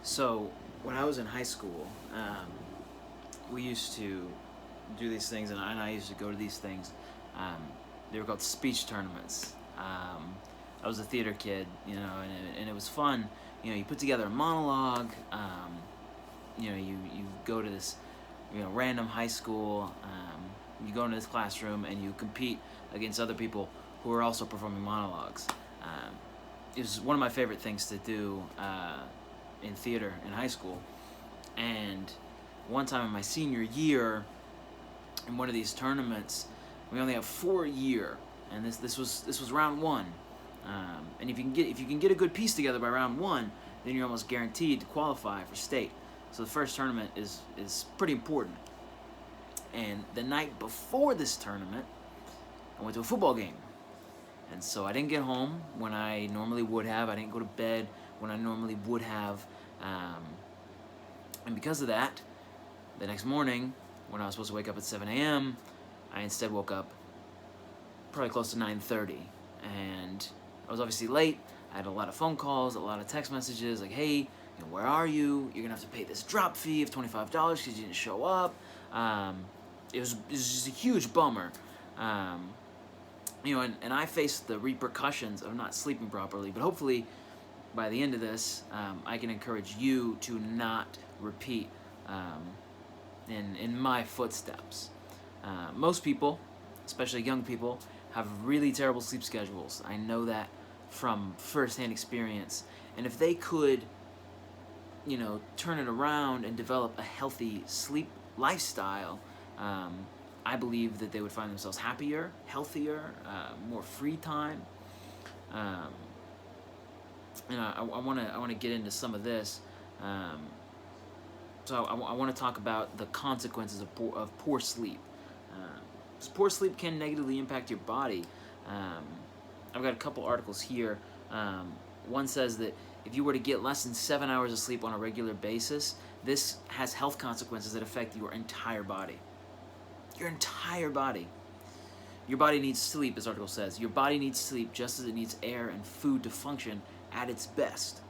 So when I was in high school, we used to do these things, and I used to go to these things. Um, they were called speech tournaments. I was a theater kid, and it was fun. You put together a monologue. You go to this, random high school. You go into this classroom and you compete against other people who are also performing monologues. It was one of my favorite things to do in theater in high school. And one time in my senior year, in one of these tournaments, we only have 4 a year, and this was round one. And if you can get a good piece together by round one, then you're almost guaranteed to qualify for state. So the first tournament is pretty important. And the night before this tournament, I went to a football game. And so I didn't get home when I normally would have. I didn't go to bed when I normally would have. And because of that, the next morning, when I was supposed to wake up at 7 a.m., I instead woke up probably close to 9:30. And I was obviously late. I had a lot of phone calls, a lot of text messages like, hey, where are you? You're going to have to pay this drop fee of $25 because you didn't show up. It was just a huge bummer. And I faced the repercussions of not sleeping properly, but hopefully by the end of this, I can encourage you to not repeat in my footsteps. Most people, especially young people, have really terrible sleep schedules. I know that from firsthand experience. And if they could, turn it around and develop a healthy sleep lifestyle, I believe that they would find themselves happier, healthier, more free time. And I want to get into some of this. So I want to talk about the consequences of poor sleep. Poor sleep can negatively impact your body. I've got a couple articles here. One says that if you were to get less than 7 hours of sleep on a regular basis, this has health consequences that affect your entire body. Your entire body. Your body needs sleep, this article says. Your body needs sleep just as it needs air and food to function at its best.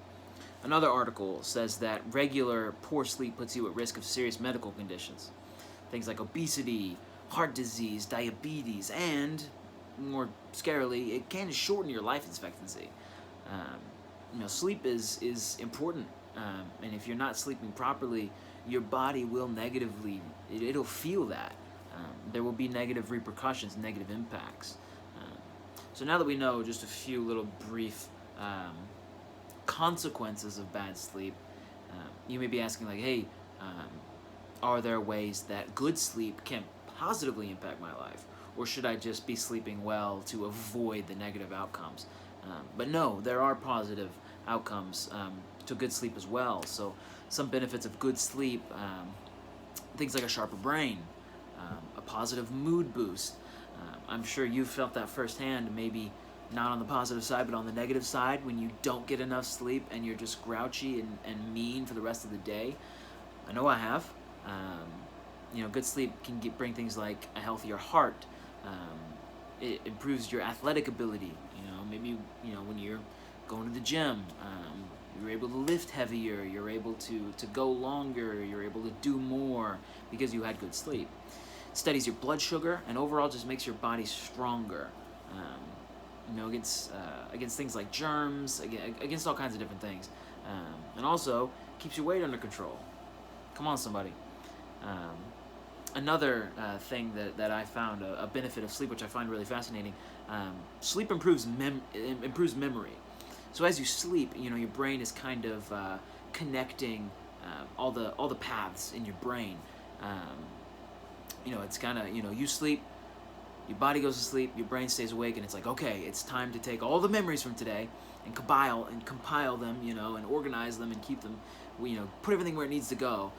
Another article says that regular poor sleep puts you at risk of serious medical conditions. Things like obesity, heart disease, diabetes, and, more scarily, it can shorten your life expectancy. Sleep is important. And if you're not sleeping properly, your body will negatively, it'll feel that. There will be negative repercussions, negative impacts. So now that we know just a few little brief consequences of bad sleep, you may be asking like, hey, are there ways that good sleep can positively impact my life? Or should I just be sleeping well to avoid the negative outcomes? But no, there are positive outcomes to good sleep as well. So some benefits of good sleep, things like a sharper brain, a positive mood boost. I'm sure you've felt that firsthand, maybe not on the positive side, but on the negative side, when you don't get enough sleep and you're just grouchy and mean for the rest of the day. I know I have. Good sleep can bring things like a healthier heart. It improves your athletic ability. Maybe when you're going to the gym, you're able to lift heavier, you're able to go longer, you're able to do more because you had good sleep. It steadies your blood sugar and overall just makes your body stronger. Against things like germs, against all kinds of different things. And also keeps your weight under control. Come on, somebody. Another thing that I found a benefit of sleep, which I find really fascinating, sleep improves memory. So as you sleep, your brain is kind of connecting all the paths in your brain. It's kind of you sleep, your body goes to sleep, your brain stays awake, and it's like, okay, it's time to take all the memories from today and compile them, and organize them and keep them, put everything where it needs to go.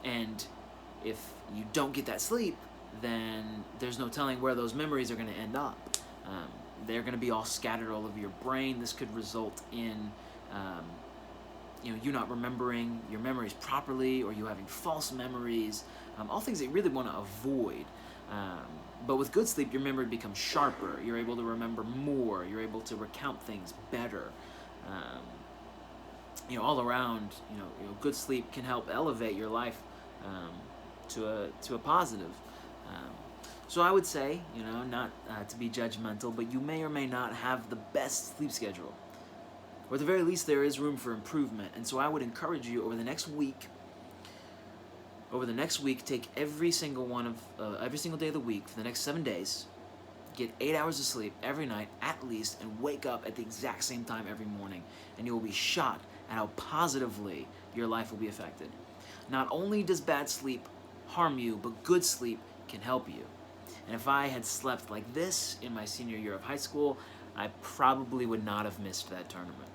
And if you don't get that sleep, then there's no telling where those memories are going to end up. They're going to be all scattered all over your brain. This could result in you not remembering your memories properly, or you having false memories, all things that you really want to avoid. But with good sleep, your memory becomes sharper. You're able to remember more. You're able to recount things better. all around, good sleep can help elevate your life um, to a positive. Um, so I would say, not to be judgmental, but you may or may not have the best sleep schedule, or at the very least, there is room for improvement. And so I would encourage you over the next week, take every single day of the week for the next 7 days. Get 8 hours of sleep every night at least, and wake up at the exact same time every morning, and you will be shocked at how positively your life will be affected. Not only does bad sleep harm you, but good sleep can help you. And if I had slept like this in my senior year of high school, I probably would not have missed that tournament.